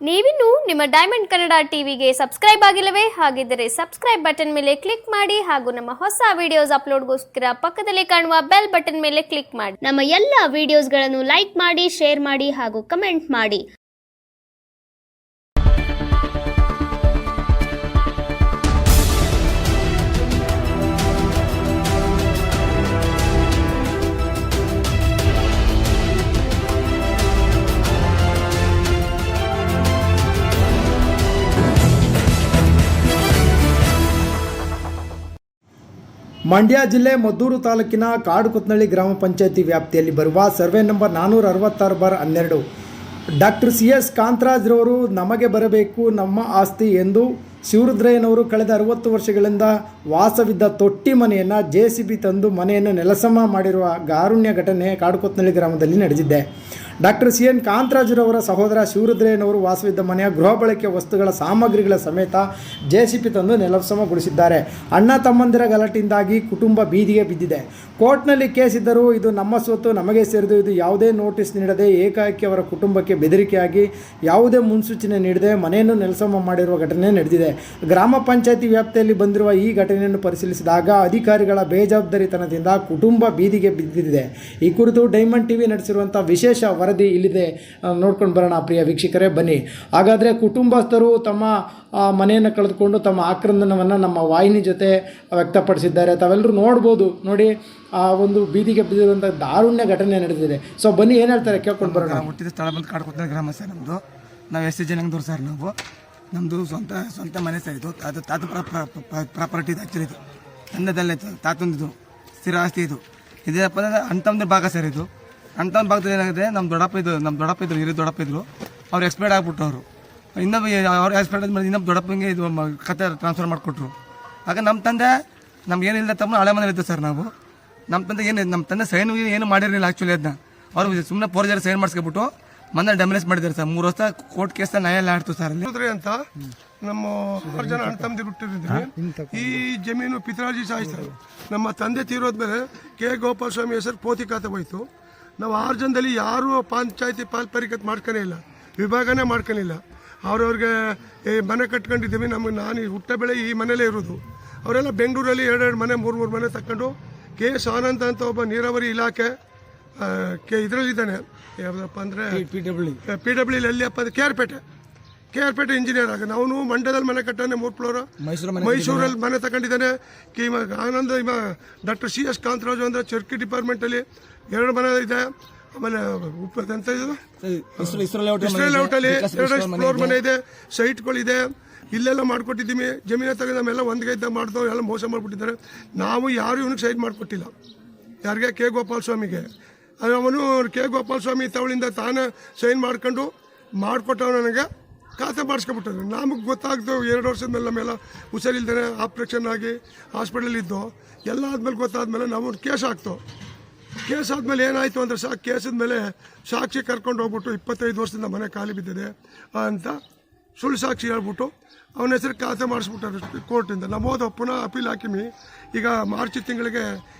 ನೀವಿನ್ನು ನಿಮ್ಮ ಡೈಮಂಡ್ ಕನ್ನಡ ಟಿವಿಗೆ ಸಬ್ಸ್ಕ್ರೈಬ್ ಆಗಿಲ್ಲವೇ? ಹಾಗಿದ್ದರೆ ಸಬ್ಸ್ಕ್ರೈಬ್ ಬಟನ್ ಮೇಲೆ ಕ್ಲಿಕ್ ಮಾಡಿ ಹಾಗೂ ನಮ್ಮ ಹೊಸ ವಿಡಿಯೋಸ್ ಅಪ್ಲೋಡ್ಗೋಸ್ಕರ ಪಕ್ಕದಲ್ಲಿ ಕಾಣುವ ಬೆಲ್ ಬಟನ್ ಮೇಲೆ ಕ್ಲಿಕ್ ಮಾಡಿ. ನಮ್ಮ ಎಲ್ಲ ವಿಡಿಯೋಸ್ಗಳನ್ನು ಲೈಕ್ ಮಾಡಿ, ಶೇರ್ ಮಾಡಿ ಹಾಗೂ ಕಮೆಂಟ್ ಮಾಡಿ. ಮಂಡ್ಯ ಜಿಲ್ಲೆ ಮದ್ದೂರು ತಾಲೂಕಿನ ಕಾಡುಕೊತ್ನಳ್ಳಿ ಗ್ರಾಮ ಪಂಚಾಯತಿ ವ್ಯಾಪ್ತಿಯಲ್ಲಿ ಬರುವ ಸರ್ವೆ ನಂಬರ್ 466/12 ಡಾಕ್ಟರ್ CS ಕಾಂತರಾಜ್ರವರು ನಮಗೆ ಬರಬೇಕು ನಮ್ಮ ಆಸ್ತಿ ಎಂದು ಶಿವರುದ್ರಯ್ಯನವರು ಕಳೆದ 60 ವರ್ಷಗಳಿಂದ ವಾಸವಿದ್ದ ತೊಟ್ಟಿ ಮನೆಯನ್ನು JCB ತಂದು ಮನೆಯನ್ನು ನೆಲಸಮ ಮಾಡಿರುವ ಗಾರುಣ್ಯ ಘಟನೆ ಕಾಡುಕೊತ್ನಳ್ಳಿ ಗ್ರಾಮದಲ್ಲಿ ನಡೆದಿದೆ. ಡಾಕ್ಟರ್ CN ಕಾಂತರಾಜ್ರವರ ಸಹೋದರ ಶಿವರುದ್ರಯ್ಯನವರು ವಾಸವಿದ್ದ ಮನೆಯ ಗೃಹ ಬಳಕೆಯ ವಸ್ತುಗಳ ಸಾಮಗ್ರಿಗಳ ಸಮೇತ JCB ತಂದು ನೆಲಸಮಗೊಳಿಸಿದ್ದಾರೆ. ಅಣ್ಣ ತಮ್ಮಂದಿರ ಗಲಾಟೆಯಿಂದಾಗಿ ಕುಟುಂಬ ಬೀದಿಗೆ ಬಿದ್ದಿದೆ. ಕೋರ್ಟ್ನಲ್ಲಿ ಕೇಸ್ ಇದ್ದರೂ ಇದು ನಮ್ಮ ಸ್ವತ್ತು, ನಮಗೆ ಸೇರಿದು, ಇದು ಯಾವುದೇ ನೋಟಿಸ್ ನೀಡದೆ ಏಕಾಏಕಿ ಅವರ ಕುಟುಂಬಕ್ಕೆ ಬೆದರಿಕೆಯಾಗಿ ಯಾವುದೇ ಮುನ್ಸೂಚನೆ ನೀಡದೆ ಮನೆಯನ್ನು ನೆಲಸಮ ಮಾಡಿರುವ ಘಟನೆ ನಡೆದಿದೆ. ಗ್ರಾಮ ಪಂಚಾಯತಿ ವ್ಯಾಪ್ತಿಯಲ್ಲಿ ಬಂದಿರುವ ಈ ಘಟನೆಯನ್ನು ಪರಿಶೀಲಿಸಿದಾಗ ಅಧಿಕಾರಿಗಳ ಬೇಜವಾಬ್ದಾರಿತನದಿಂದ ಕುಟುಂಬ ಬೀದಿಗೆ ಬಿದ್ದಿದೆ. ಈ ಕುರಿತು ಡೈಮಂಡ್ TV ನಡೆಸಿರುವಂಥ ವಿಶೇಷ ವರದಿ ಇಲ್ಲಿದೆ, ನೋಡ್ಕೊಂಡು ಬರೋಣ ಪ್ರಿಯ ವೀಕ್ಷಕರೇ, ಬನ್ನಿ. ಹಾಗಾದರೆ ಕುಟುಂಬಸ್ಥರು ತಮ್ಮ ಮನೆಯನ್ನು ಕಳೆದುಕೊಂಡು ತಮ್ಮ ಆಕ್ರಂದನವನ್ನು ನಮ್ಮ ವಾಹಿನಿ ಜೊತೆ ವ್ಯಕ್ತಪಡಿಸಿದ್ದಾರೆ. ತಾವೆಲ್ಲರೂ ನೋಡ್ಬೋದು. ನೋಡಿ, ಆ ಒಂದು ಬೀದಿಗೆ ಬಿದ್ದಿರುವಂಥ ದಾರುಣ್ಯ ಘಟನೆ ನಡೆದಿದೆ. ಸೊ ಬನ್ನಿ, ಏನು ಹೇಳ್ತಾರೆ ಕೇಳ್ಕೊಂಡು ಬರೋಣ. ಹುಟ್ಟಿದ ಸ್ಥಳ ಬಂದು ಕಾಡುಕೊತ್ನಳ್ಳಿ ಗ್ರಾಮ ಸರ್. ನಮ್ಮದು ನಾವು SC ಜನಾಂಗದವ್ರು ಸರ್. ನಮ್ಮದು ಸ್ವಂತ ಮನೆ ಸರ್. ಇದು ಅದು ತಾತ ಪ್ರಾಪರ್ಟಿ ಇದು. ಆ್ಯಕ್ಚುಲಿ ಇದು ತಂದೆದಲ್ಲೇ ತಾತಂದಿದ್ದು ಸ್ಥಿರ ಆಸ್ತಿ ಇದು. ಇದೇನಪ್ಪ ಅಂದರೆ ಅಣ್ತಮ್ಮನ ಭಾಗ ಸರ್. ಇದು ಅಣ್ತಮ್ಮನ ಭಾಗದಲ್ಲಿ ಏನಾಗಿದೆ, ನಮ್ಮ ದೊಡ್ಡಪ್ಪ ಇದ್ರು, ಹಿರಿಯ ದೊಡ್ಡಪ್ಪ ಇದ್ರು. ಅವ್ರು ಎಕ್ಸ್ಪೈರ್ಡ್ ಆಗಿಬಿಟ್ರು. ಅವರು ಇನ್ನೊಬ್ಬ ಅವ್ರು ಎಕ್ಸ್ಪೈರ್ಡ್ ಆದ್ಮೇಲೆ ಇನ್ನೊಬ್ಬ ದೊಡ್ಡಪ್ಪಂಗೆ ಇದು ಕತೆ ಟ್ರಾನ್ಸ್ಫರ್ ಮಾಡಿಕೊಟ್ರು. ಆಗ ನಮ್ಮ ತಂದೆ ನಮ್ಗೇನಿಲ್ಲ ತಮ್ಮ ಹಳೆ ಮನೇಲಿ ಇದ್ದು ಸರ್. ನಮ್ಮ ತಂದೆ ನಮ್ಮ ತಂದೆ ಸೈನ್ ಏನು ಮಾಡಿರಲಿಲ್ಲ. ಆ್ಯಕ್ಚುಲಿ ಅದನ್ನ ಅವರು ಸುಮ್ಮನೆ ಫೋರ್ಜರಿ ಸೈನ್ ಮಾಡಿಸ್ಕೊಬಿಟ್ಟು ಮನೆ ಡೆಮಲಿಸ್ ಮಾಡಿದ್ದಾರೆ ಸರ್. 3 ವರ್ಷ ಕೋರ್ಟ್ ಕೇಸ್ ನ್ಯಾಯಾಲಯ ಆಡ್ತು ಸರ್. ಅಲ್ಲಿ ಅಂತ ನಮ್ಮ 6 ಜನ ಅಣ್ಣ ತಮ್ಮದಿರು ಹುಟ್ಟಿರಿದ್ವಿ. ಈ ಜಮೀನು ಪಿತ್ರಾಜಿ ಸಾಯಿಸ್ತಾರೆ. ನಮ್ಮ ತಂದೆ ತೀರೋದ್ಮೇಲೆ K. ಗೋಪಾಲ ಸ್ವಾಮಿ ಹೆಸರು ಪೋತಿ ಖಾತೆ ಹೋಯ್ತು. ನಾವು 6 ಜನದಲ್ಲಿ ಯಾರೂ ಪಂಚಾಯತಿ ಪಾಲ್ಪರಿಕತ್ ಮಾಡ್ಕೊನೇ ಇಲ್ಲ, ವಿಭಾಗನೇ ಮಾಡ್ಕೊಂಡಿಲ್ಲ. ಅವ್ರವ್ರಿಗೆ ಮನೆ ಕಟ್ಕೊಂಡಿದ್ದೀವಿ. ನಾನು ಹುಟ್ಟ ಬೆಳೆ ಈ ಮನೇಲೇ ಇರೋದು. ಅವರೆಲ್ಲ ಬೆಂಗಳೂರಲ್ಲಿ 2 ಮನೆ 3 ಮನೆ ತಕ್ಕೊಂಡು KS ಆನಂದ್ ಅಂತ ಒಬ್ಬ ನೀರಾವರಿ ಇಲಾಖೆ ಇದರಲ್ಲಿದ್ದಾನೆ. ಯಾವುದಪ್ಪ ಅಂದರೆ PW ಎಲ್ಲಿಯಪ್ಪ ಅಂದರೆ KR ಪೇಟೆ ಇಂಜಿನಿಯರ್ ಆಗ. ಅವನು ಮಂಡ್ಯದಲ್ಲಿ ಮನೆ ಕಟ್ಟಾನೆ 3 ಫ್ಲೋರ್. ಮೈಸೂರಲ್ಲಿ ಮನೆ ತಗೊಂಡಿದ್ದಾನೆ. ಆನಂದ್ ಡಾಕ್ಟರ್ CS ಕಾಂತರಾಜು ಅಂದರೆ ಚರ್ಕಿ ಡಿಪಾರ್ಟ್ಮೆಂಟಲ್ಲಿ 2 ಮನೆ ಇದೆ. ಆಮೇಲೆ ಎಂತ ಇದು ಲೇಔಟಲ್ಲಿ 2 ಫ್ಲೋರ್ ಮನೆ ಇದೆ, ಸೈಟ್ಗಳಿದೆ. ಇಲ್ಲೆಲ್ಲ ಮಾಡ್ಕೊಟ್ಟಿದ್ದೀವಿ. ಜಮೀನು ತಗೊಂಡು ನಮ್ಮೆಲ್ಲ ಒಂದಿಗೆ ಇದ್ದ ಮಾಡ್ದೋ ಎಲ್ಲ ಮೋಸ ಮಾಡಿಬಿಟ್ಟಿದ್ದಾರೆ. ನಾವು ಯಾರು ಇವನಿಗೆ ಸೈಟ್ ಮಾಡಿಕೊಟ್ಟಿಲ್ಲ. ಯಾರಿಗೆ? K. ಗೋಪಾಲ ಸ್ವಾಮಿಗೆ. ಅವನು K. ಗೋಪಾಲ ಸ್ವಾಮಿ ತವಳಿಂದ ತಾನೇ ಸೈನ್ ಮಾಡ್ಕೊಂಡು ಮಾಡಿಕೊಟ್ಟವ ನನಗೆ ಖಾತೆ ಮಾಡಿಸ್ಕೊಬಿಟ್ಟರು. ನಮಗೆ ಗೊತ್ತಾಗ್ತು 2 ವರ್ಷದ ಮೇಲೆ ನಮ್ಮೆಲ್ಲ ಹುಷಾರಿಲ್ದೇನೆ ಆಪ್ರೇಷನ್ ಆಗಿ ಹಾಸ್ಪಿಟಲ್ ಇದ್ದು ಎಲ್ಲ ಆದಮೇಲೆ ಗೊತ್ತಾದ್ಮೇಲೆ ನಾವು ಕೇಸ್ ಹಾಕ್ತು. ಕೇಸ್ ಆದಮೇಲೆ ಏನಾಯಿತು ಅಂದರೆ ಕೇಸಿದ ಮೇಲೆ ಸಾಕ್ಷಿ ಕರ್ಕೊಂಡು ಹೋಗ್ಬಿಟ್ಟು 25 ವರ್ಷದಿಂದ ಮನೆ ಖಾಲಿ ಬಿದ್ದಿದೆ ಅಂತ ಸುಳ್ಳು ಸಾಕ್ಷಿ ಹೇಳ್ಬಿಟ್ಟು ಅವನ ಹೆಸರು ಖಾತೆ ಮಾಡಿಸ್ಬಿಟ್ಟಾರೆ ಕೋರ್ಟಿಂದ. ನಾವು ಹೋದ ಪುನಃ ಅಪೀಲ್ ಹಾಕಿಮಿ. ಈಗ ಮಾರ್ಚ್ ತಿಂಗಳಿಗೆ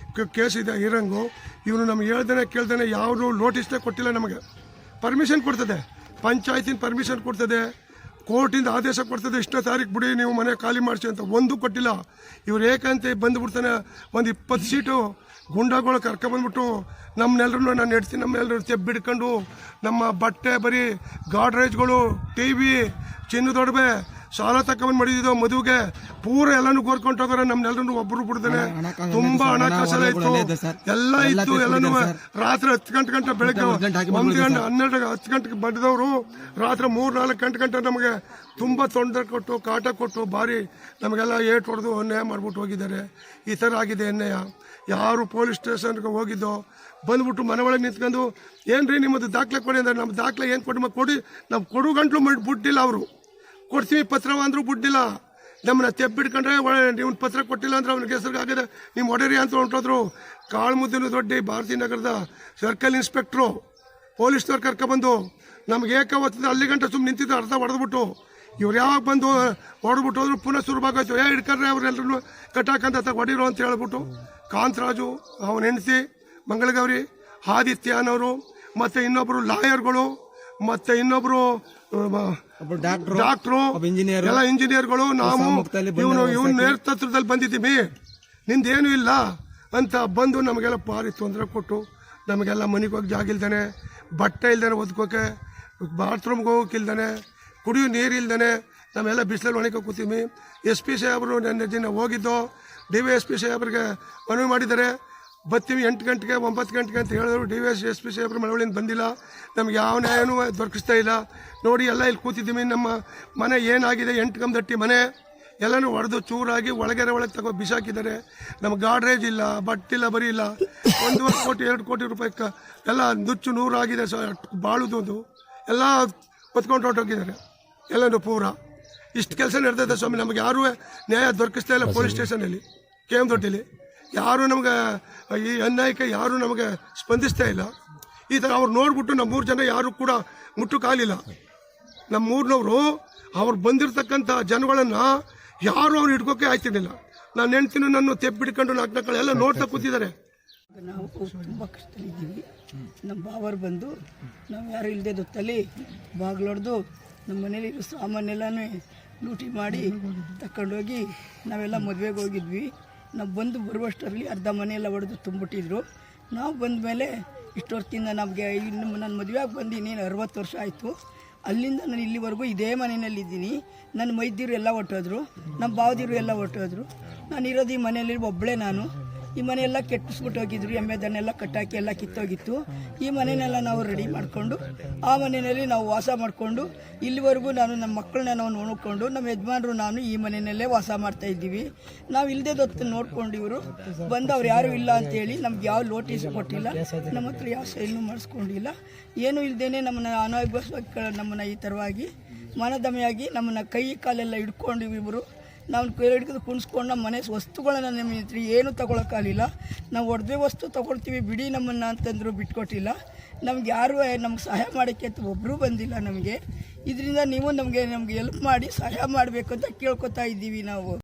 ಕೇಸ್ ಇದೆ ಇರಂಗು. ಇವನು ನಮ್ಗೆ ಹೇಳ್ದೇನೆ ಕೇಳ್ದೇನೆ ಯಾವುದು ನೋಟಿಸ್ನೇ ಕೊಟ್ಟಿಲ್ಲ. ನಮಗೆ ಪರ್ಮಿಷನ್ ಕೊಡ್ತದೆ, ಪಂಚಾಯತಿನ ಪರ್ಮಿಷನ್ ಕೊಡ್ತದೆ, ಕೋರ್ಟಿಂದ ಆದೇಶ ಕೊಡ್ತದೆ, ಇಷ್ಟನೇ ತಾರೀಕು ಬಿಡಿ ನೀವು ಮನೆ ಖಾಲಿ ಮಾಡಿಸಿ ಅಂತ. ಒಂದು ಕೊಟ್ಟಿಲ್ಲ. ಇವ್ರು ಏಕಂತ ಬಂದುಬಿಡ್ತಾನೆ. ಒಂದು 20 ಸೀಟು ಗುಂಡಾಗಳು ಕರ್ಕೊಬಂದ್ಬಿಟ್ಟು ನಮ್ಮನ್ನೆಲ್ಲರೂ ನಾನು ನೆಡ್ತೀನಿ, ನಮ್ಮನ್ನೆಲ್ಲರೂ ತೆಬ್ಬಿಡ್ಕೊಂಡು ನಮ್ಮ ಬಟ್ಟೆ ಬರೀ ಗಾಡ್ರೇಜ್ಗಳು, TV, ಚಿನ್ನದೊಡವೆ ಸಾಲ ತಗೊಂಡು ಮಾಡಿದ್ದು ಮದುವೆಗೆ ಪೂರ ಎಲ್ಲನೂ ಕೋರ್ಕೊಂಡು ಹೋಗೋರೆ. ನಮ್ನೆಲ್ಲರೂ ಒಬ್ಬರು ಬಿಡ್ದೇನೆ. ತುಂಬಾ ಹಣಕಾಸೆಲ್ಲ ಇತ್ತು, ಎಲ್ಲ ಇತ್ತು. ಎಲ್ಲನೂ ರಾತ್ರಿ 10 ಗಂಟೆ ಬೆಳಗ್ಗೆ 1 ಗಂಟೆ 12 10 ಗಂಟೆಗೆ ಬಂದಿದವರು ರಾತ್ರಿ 3-4 ಗಂಟೆ ನಮಗೆ ತುಂಬ ತೊಂದರೆ ಕೊಟ್ಟು ಕಾಟ ಕೊಟ್ಟು ಭಾರಿ ನಮಗೆಲ್ಲ ಏಟು ಹೊಡೆದು ಅನ್ಯಾಯ ಮಾಡಿಬಿಟ್ಟು ಹೋಗಿದ್ದಾರೆ. ಈ ಥರ ಆಗಿದೆ ಅನ್ಯಾಯ. ಯಾರು ಪೊಲೀಸ್ ಸ್ಟೇಷನ್ಗೆ ಹೋಗಿದ್ದೋ ಬಂದ್ಬಿಟ್ಟು ಮನೆ ಒಳಗೆ ನಿಂತ್ಕೊಂಡು ಏನ್ರಿ ನಿಮ್ಮದು ದಾಖಲೆ ಕೊಡಿ ಅಂದರೆ ನಮ್ಮ ದಾಖಲೆ ಏನು ಕೊಡಿ ನಾವು ಕೊಡು ಗಂಟ್ಲು ಬಿಡ್ಡಿಲ್ಲ. ಅವರು ಕೊಡ್ತೀವಿ ಪತ್ರವ ಅಂದರೂ ಬಿಡ್ಡಿಲ್ಲ. ನಮ್ಮನ್ನ ತೆಬ್ಬಿಡ್ಕೊಂಡ್ರೆ ನೀವು ಪತ್ರ ಕೊಟ್ಟಿಲ್ಲ ಅಂದ್ರೆ ಅವ್ನಿಗೆ ಹೆಸರಿಗೆ ಆಗಿದೆ ನೀವು ಹೊಡೆರಿ ಅಂತ ಹೊಂಟೋದ್ರು. ಕಾಳುಮುದ್ದಿನ ದೊಡ್ಡ ಭಾರತೀಯ ನಗರದ ಸರ್ಕಲ್ ಇನ್ಸ್ಪೆಕ್ಟ್ರು ಪೊಲೀಸ್ನವ್ರು ಕರ್ಕೊಬಂದು ನಮ್ಗೆ ಏಕಾವತ್ತಿಂದ ಅಲ್ಲಿ ಗಂಟೆ ಸುಮ್ಮನೆ ನಿಂತಿದ್ದು ಅರ್ಧ ಹೊಡೆದ್ಬಿಟ್ಟು ಇವ್ರು ಯಾವಾಗ ಬಂದು ಹೊಡೆದ್ಬಿಟ್ಟು ಹೋದ್ರು ಪುನಃ ಶುರುವಾಗೋಯ್ತು. ಹಿಡ್ಕೊಂಡ್ರೆ ಅವ್ರೆಲ್ಲರೂ ಕಟ್ಟಾಕಂತ ಹೊಡಿರೋ ಅಂತ ಹೇಳ್ಬಿಟ್ಟು ಕಾಂತರಾಜು, ಅವನ ಹೆಂಡತಿ ಮಂಗಳಗೌರಿ, ಆದಿತ್ಯ ಅನ್ನೋರು, ಮತ್ತು ಇನ್ನೊಬ್ಬರು ಲಾಯರ್ಗಳು, ಮತ್ತು ಇನ್ನೊಬ್ಬರು ಡಾಕ್ಟ್ರು ಎಲ್ಲ ಇಂಜಿನಿಯರ್ಗಳು ನಾವು ಇವನ್ ನೇತೃತ್ವದಲ್ಲಿ ಬಂದಿದ್ದೀವಿ, ನಿಂದೇನು ಇಲ್ಲ ಅಂತ ಬಂದು ನಮಗೆಲ್ಲ ಭಾರಿ ತೊಂದರೆ ಕೊಟ್ಟು ನಮಗೆಲ್ಲ ಮನೆಗೆ ಹೋಗಿ ಜಾಗ ಇಲ್ದಾನೆ, ಬಟ್ಟೆ ಇಲ್ದಾನೆ ಒದ್ಕೋಕೆ, ಬಾತ್ರೂಮ್ಗೆ ಹೋಗೋಕ್ಕಿಲ್ದಾನೆ, ಕುಡಿಯೋ ನೀರು ಇಲ್ದಾನೆ ನಾವೆಲ್ಲ ಬಿಸಿಲಲ್ಲಿ ಒಣಗಿ ಕೂತೀವಿ. SP ಸಾಹೇಬರು ನನ್ನ ದಿನ ಹೋಗಿದ್ದು DYSP ಸಾಹೇಬ್ರಿಗೆ ಮನವಿ ಮಾಡಿದ್ದಾರೆ, ಬರ್ತೀವಿ 8 ಗಂಟೆಗೆ 9 ಗಂಟೆಗೆ ಅಂತ ಹೇಳಿದ್ರು. DYSP ಸಾಹೇಬ್ರು ಮಳವಳ್ಳಿಯಿಂದ ಬಂದಿಲ್ಲ, ನಮ್ಗೆ ಯಾವ ನ್ಯಾಯನೂ ದೊರಕಿಸ್ತಾ ಇಲ್ಲ. ನೋಡಿ ಎಲ್ಲ ಇಲ್ಲಿ ಕೂತಿದ್ದೀವಿ, ನಮ್ಮ ಮನೆ ಏನಾಗಿದೆ 8 ಕಂಬದಟ್ಟಿ ಮನೆ ಎಲ್ಲನೂ ಹೊಡೆದು ಚೂರಾಗಿ ಒಳಗೆ ತಗೋ ಬಿಸಾಕಿದ್ದಾರೆ. ನಮ್ಗೆ ಗಾಡ್ರೇಜ್ ಇಲ್ಲ, ಬಟ್ಟಿಲ್ಲ, ಬರೀ ಇಲ್ಲ. 1.5 ಕೋಟಿ 2 ಕೋಟಿ ರೂಪಾಯಿ ಎಲ್ಲ ನುಚ್ಚು ನೂರಾಗಿದೆ. ಬಾಳುದು ಎಲ್ಲ ಹೊತ್ಕೊಂಡು ಹೊರಟೋಗಿದ್ದಾರೆ ಎಲ್ಲನೂ ಪೂರ. ಇಷ್ಟು ಕೆಲಸ ನಡೆದಿದೆ ಸ್ವಾಮಿ, ನಮಗೆ ಯಾರೂ ನ್ಯಾಯ ದೊರಕಿಸ್ತಾ ಇಲ್ಲ. ಪೊಲೀಸ್ ಸ್ಟೇಷನಲ್ಲಿ KM ದೊಡ್ಡಿಲಿ ಯಾರು ನಮ್ಗೆ ಈ ಅನ್ಯಾಯಕ್ಕೆ ಯಾರು ನಮಗೆ ಸ್ಪಂದಿಸ್ತಾ ಇಲ್ಲ. ಈ ಥರ ಅವ್ರು ನೋಡ್ಬಿಟ್ಟು ನಮ್ಮ 3 ಜನ ಯಾರು ಕೂಡ ಮುಟ್ಟಕ್ಕಾಗಲಿಲ್ಲ. ನಮ್ಮ ಊರಿನವರು ಅವ್ರು ಬಂದಿರತಕ್ಕಂಥ ಜನಗಳನ್ನು ಯಾರು ಅವ್ರು ಹಿಡ್ಕೋಕೆ ಆಯ್ತಿರ್ಲಿಲ್ಲ. ನಾನು ಹೆಣ್ತಿನೂ ನನ್ನ ತೆಪ್ಪು ಹಿಡ್ಕೊಂಡು 4 ಮಕ್ಕಳು ಎಲ್ಲ ನೋಡ್ತಾ ಕೂತಿದ್ದಾರೆ. ನಾವು ತುಂಬ ಕಷ್ಟದಲ್ಲಿದ್ದೀವಿ. ನಮ್ಮ ಬಾವರು ಬಂದು ನಾವು ಯಾರು ಇಲ್ಲದೆ ದೊತ್ತಲ್ಲಿ ಬಾಗಿಲೊಡೆದು ನಮ್ಮ ಮನೇಲಿ ಸಾಮಾನೆಲ್ಲನೂ ಲೂಟಿ ಮಾಡಿ ತಗೊಂಡೋಗಿ ನಾವೆಲ್ಲ ಮದುವೆಗೆ ಹೋಗಿದ್ವಿ. ನಾವು ಬಂದು ಬರುವಷ್ಟರಲ್ಲಿ ಅರ್ಧ ಮನೆಯೆಲ್ಲ ಹೊಡೆದು ತುಂಬಿಟ್ಟಿದ್ರು. ನಾವು ಬಂದ ಮೇಲೆ ಇಷ್ಟು ವರ್ಷದಿಂದ ನಮಗೆ ನನ್ನ ಮದುವೆಯಾಗಿ ಬಂದೀನಿ 60 ವರ್ಷ ಆಯಿತು. ಅಲ್ಲಿಂದ ನಾನು ಇಲ್ಲಿವರೆಗೂ ಇದೇ ಮನೆಯಲ್ಲಿದ್ದೀನಿ. ನನ್ನ ಮೈದಿರು ಎಲ್ಲ ಹೊಟ್ಟೋದ್ರು, ನಮ್ಮ ಬಾವದಿರು ಎಲ್ಲ ಹೊಟ್ಟೋದ್ರು. ನಾನು ಇರೋದು ಈ ಮನೆಯಲ್ಲಿ ಒಬ್ಬಳೇ. ನಾನು ಈ ಮನೆಯೆಲ್ಲ ಕೆಟ್ಟಿಸ್ಬಿಟ್ಟು ಹೋಗಿದ್ರು, ಎಮ್ಮೆ ದನ್ನೆಲ್ಲ ಕಟ್ಟಾಕಿ ಎಲ್ಲ ಕಿತ್ತೋಗಿತ್ತು. ಈ ಮನೆಯನ್ನೆಲ್ಲ ನಾವು ರೆಡಿ ಮಾಡಿಕೊಂಡು ಆ ಮನೆಯಲ್ಲಿ ನಾವು ವಾಸ ಮಾಡಿಕೊಂಡು ಇಲ್ಲಿವರೆಗೂ ನಾನು ನಮ್ಮ ಮಕ್ಕಳನ್ನ ನಾವು ನೋಡಿಕೊಂಡು ನಮ್ಮ ಯಜಮಾನರು ನಾನು ಈ ಮನೆಯಲ್ಲೇ ವಾಸ ಮಾಡ್ತಾ ಇದ್ದೀವಿ. ನಾವು ಇಲ್ಲದೆ ಹೊತ್ತು ನೋಡ್ಕೊಂಡು ಇವರು ಬಂದು ಅವ್ರು ಯಾರೂ ಇಲ್ಲ ಅಂತೇಳಿ ನಮ್ಗೆ ಯಾವ ನೋಟಿಸ್ ಕೊಟ್ಟಿಲ್ಲ, ನಮ್ಮ ಹತ್ರ ಯಾವ ಸೈನು ಮಾಡಿಸ್ಕೊಂಡಿಲ್ಲ. ಏನೂ ಇಲ್ಲದೇ ನಮ್ಮನ್ನು ಅನಾಭ್ಯಾಸವಾಗಿ ನಮ್ಮನ್ನು ಈ ಥರವಾಗಿ ಮನದಮೆಯಾಗಿ ನಮ್ಮನ್ನು ಕೈ ಕಾಲೆಲ್ಲ ಹಿಡ್ಕೊಂಡು ಇವರು ನಾವು ಕೈ ಹಿಡಿದು ಕುಣಿಸ್ಕೊಂಡು ನಮ್ಮ ಮನೆ ವಸ್ತುಗಳನ್ನು ನಮ್ಮ ಹತ್ರ ಏನೂ ತೊಗೊಳಕ್ಕಾಗಲಿಲ್ಲ. ನಾವು ಒಡವೆ ವಸ್ತು ತೊಗೊಳ್ತೀವಿ ಬಿಡಿ ನಮ್ಮನ್ನು ಅಂತಂದ್ರು ಬಿಟ್ಕೊಟ್ಟಿಲ್ಲ. ನಮ್ಗೆ ಯಾರೂ ನಮ್ಗೆ ಸಹಾಯ ಮಾಡೋಕ್ಕೆ ಅಂತ ಒಬ್ಬರೂ ಬಂದಿಲ್ಲ ನಮಗೆ. ಇದರಿಂದ ನೀವು ನಮಗೆ ಹೆಲ್ಪ್ ಮಾಡಿ ಸಹಾಯ ಮಾಡಬೇಕು ಅಂತ ಕೇಳ್ಕೊತಾ ಇದ್ದೀವಿ ನಾವು.